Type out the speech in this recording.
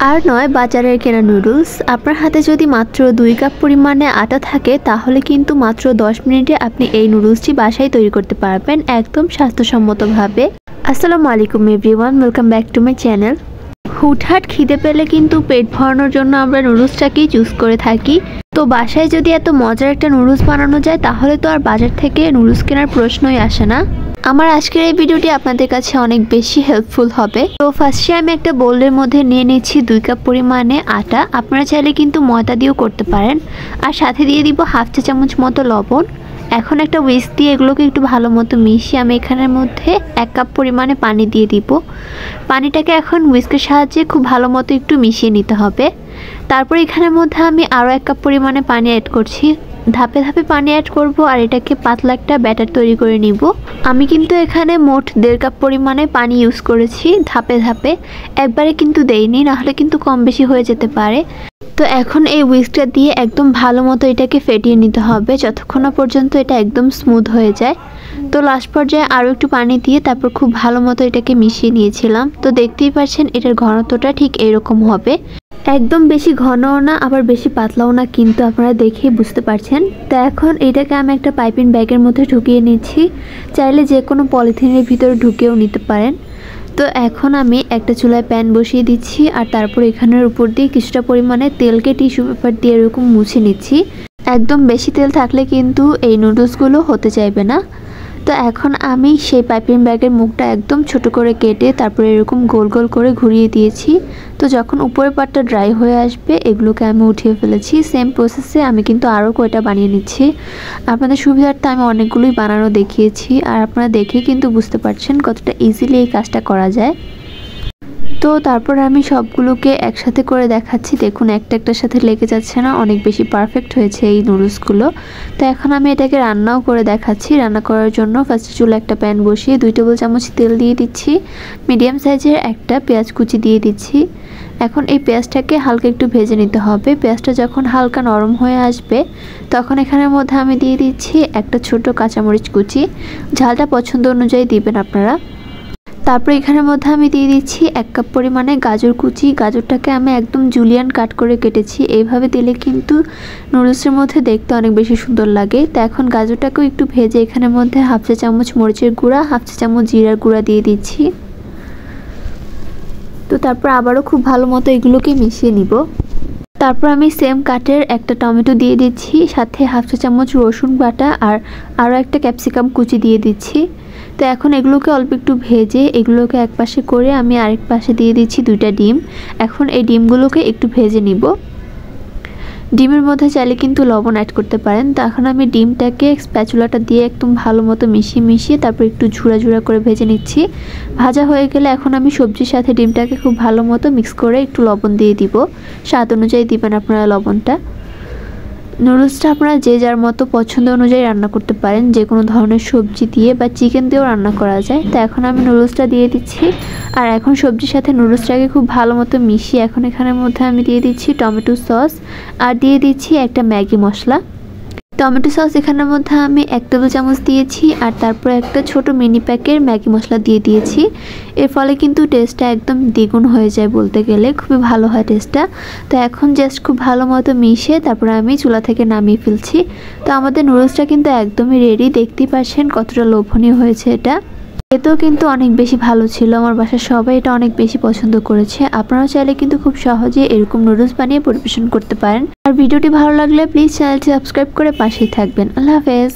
আর নয় বাজারের কেনা নুডলস। আপনার হাতে যদি মাত্র 2 কাপ পরিমাণে আটা থাকে তাহলে কিন্তু মাত্র 10 মিনিটে আপনি এই নুডলসটি বাসায় তৈরি করতে পারবেন একদম স্বাস্থ্যসম্মতভাবে। আসসালামু আলাইকুম everyone, welcome back to my channel. হুটহাট খিদে পেলে কিন্তু পেট ভরানোর জন্য আমরা নুডলসটাকেই চুজ করে থাকি। তো বাসায় যদি এত মজার একটা নুডলস বানানো যায় তাহলে তো আর বাজার থেকে নুডলস কেনার প্রশ্নই আসে না। আমার আজকের এই ভিডিওটি আপনাদের কাছে অনেক বেশি হেল্পফুল হবে। তো ফার্স্টে আমি একটা বোলের মধ্যে নিয়ে নিচ্ছি 2 কাপ পরিমাণে আটা। আপনারা চাইলে কিন্তু ময়দা দিয়েও করতে পারেন। আর সাথে দিয়ে দিব হাফ চা চামচ মতো লবণ। এখন একটা হুইস্ক দিয়ে এগুলোকে একটু ভালো মতো মিশিয়ে আমি এখানের মধ্যে 1 কাপ পরিমাণে পানি দিয়ে দিব। পানিটাকে এখন হুইস্কের সাহায্যে খুব ভালো মতো একটু মিশিয়ে নিতে হবে। তারপর এখানের মধ্যে আমি আরও 1 কাপ পরিমাণে পানি অ্যাড করছি। ধাপে ধাপে পানি অ্যাড করব আর এটাকে পাতলা একটা ব্যাটার তৈরি করে নিব। আমি কিন্তু এখানে মোট 1.5 কাপ পরিমাণে পানি ইউজ করেছি। ধাপে ধাপে একবারে কিন্তু দেইনি, নাহলে কিন্তু কম বেশি হয়ে যেতে পারে। তো এখন এই হুইস্কটা দিয়ে একদম ভালো মতো এটাকে ফেটিয়ে নিতে হবে যতক্ষণ না পর্যন্ত এটা একদম স্মুথ হয়ে যায়। তো লাস্ট পর্যায়ে আরও একটু পানি দিয়ে তারপর খুব ভালো মতো এটাকে মিশিয়ে নিয়েছিলাম। তো দেখতেই পাচ্ছেন এটার ঘনত্বটা ঠিক এরকম হবে, একদম বেশি ঘনও না আবার বেশি পাতলাও না, কিন্তু আপনারা দেখেই বুঝতে পারছেন। তো এখন এটাকে আমি একটা পাইপিং ব্যাগের মধ্যে ঢুকিয়ে নিচ্ছি। চাইলে যে কোনো পলিথিনের ভিতরে ঢুকিয়েও নিতে পারেন। তো এখন আমি একটা চুলায় প্যান বসিয়ে দিচ্ছি আর তারপর এখানের উপর দিয়ে কিছুটা পরিমাণে তেলকে টিস্যু পেপার দিয়ে এরকম মুছে নিচ্ছি। একদম বেশি তেল থাকলে কিন্তু এই নুডলসগুলো হতে চাইবে না। তো এখন আমি সেই পাইপিং ব্যাগের মুখটা একদম ছোট করে কেটে তারপরে এরকম গোল গোল করে ঘুরিয়ে দিয়েছি। তো যখন উপরের পাটটা ড্রাই হয়ে আসবে এগুলোকে আমি উঠিয়ে ফেলেছি। সেম প্রসেসে আমি কিন্তু আরও কয়টা বানিয়ে নিচ্ছি। আপনাদের সুবিধার্থে আমি অনেকগুলোই বানানো দেখিয়েছি আর আপনারা দেখে কিন্তু বুঝতে পারছেন কতটা ইজিলি এই কাজটা করা যায়। তো তারপর আমি সবগুলোকে একসাথে করে দেখাচ্ছি। দেখুন একটা একটার সাথে লেগে যাচ্ছে না, অনেক বেশি পারফেক্ট হয়েছে এই নুডলসগুলো। তো এখন আমি এটাকে রান্নাও করে দেখাচ্ছি। রান্না করার জন্য ফার্স্টে চুলে একটা প্যান বসিয়ে 2 টেবিল চামচ তেল দিয়ে দিচ্ছি। মিডিয়াম সাইজের একটা পেঁয়াজ কুচি দিয়ে দিচ্ছি। এখন এই পেঁয়াজটাকে হালকা একটু ভেজে নিতে হবে। পেঁয়াজটা যখন হালকা নরম হয়ে আসবে তখন এখানের মধ্যে আমি দিয়ে দিচ্ছি একটা ছোট কাঁচামরিচ কুচি। ঝালটা পছন্দ অনুযায়ী দিবেন আপনারা। তারপর এখানের মধ্যে আমি দিয়ে দিচ্ছি 1 কাপ পরিমাণে গাজর কুচি। গাজরটাকে আমি একদম জুলিয়ান কাট করে কেটেছি। এইভাবে দিলে কিন্তু নুডলসের মধ্যে দেখতে অনেক বেশি সুন্দর লাগে। তো এখন গাজরটাকেও একটু ভেজে এখানের মধ্যে হাফ চা চামচ মরিচের গুঁড়া, হাফ চা চামচ জিরার গুঁড়া দিয়ে দিচ্ছি। তো তারপর আবারও খুব ভালো মতো এগুলোকে মিশিয়ে নিব। তারপর আমি সেম কাটের একটা টমেটো দিয়ে দিচ্ছি, সাথে হাফ চা চামচ রসুন বাটা আর আরও একটা ক্যাপসিকাম কুচি দিয়ে দিচ্ছি। তো এখন এগুলোকে অল্প একটু ভেজে এগুলোকে এক পাশে করে আমি আরেক পাশে দিয়ে দিচ্ছি 2টা ডিম। এখন এই ডিমগুলোকে একটু ভেজে নিব। ডিমের মধ্যে চাইলে কিন্তু লবণ অ্যাড করতে পারেন। তো এখন আমি ডিমটাকে স্প্যাচুলাটা দিয়ে একদম ভালো মতো মিশিয়ে তারপর একটু ঝুড়া ঝুড়া করে ভেজে নিচ্ছি। ভাজা হয়ে গেলে এখন আমি সবজির সাথে ডিমটাকে খুব ভালো মতো মিক্স করে একটু লবণ দিয়ে দিব। স্বাদ অনুযায়ী দিবেন আপনারা লবণটা। নুডলসটা আপনারা যে যার মতো পছন্দ অনুযায়ী রান্না করতে পারেন, যে কোনো ধরনের সবজি দিয়ে বা চিকেন দিয়েও রান্না করা যায়। তো এখন আমি নুডলসটা দিয়ে দিচ্ছি আর এখন সবজির সাথে নুডলসটাকে খুব ভালো মতো মিশিয়ে এখন এখানের মধ্যে আমি দিয়ে দিচ্ছি টমেটো সস আর দিয়ে দিচ্ছি একটা ম্যাগি মশলা। টমেটো সস এখানের মধ্যে আমি 1 টেবিল চামচ দিয়েছি আর তারপর একটা ছোট মিনি প্যাকের ম্যাগি মশলা দিয়ে দিয়েছি। এর ফলে কিন্তু টেস্টটা একদম দ্বিগুণ হয়ে যায়, বলতে গেলে খুবই ভালো হয় টেস্টটা। তো এখন জাস্ট খুব ভালো মতো মিশিয়ে তারপরে আমি চুলা থেকে নামিয়ে ফেলছি। তো আমাদের নুডলসটা কিন্তু একদমই রেডি। দেখতেই পাচ্ছেন কতটা লোভনীয় হয়েছে এটা। এতেও কিন্তু অনেক বেশি ভালো ছিল। আমার বাসার সবাই এটা অনেক বেশি পছন্দ করেছে। আপনারাও চাইলে কিন্তু খুব সহজে এরকম নুডলস বানিয়ে পরিবেশন করতে পারেন। আর ভিডিওটি ভালো লাগলে প্লিজ চ্যানেলটি সাবস্ক্রাইব করে পাশেই থাকবেন। আল্লাহ হাফেজ।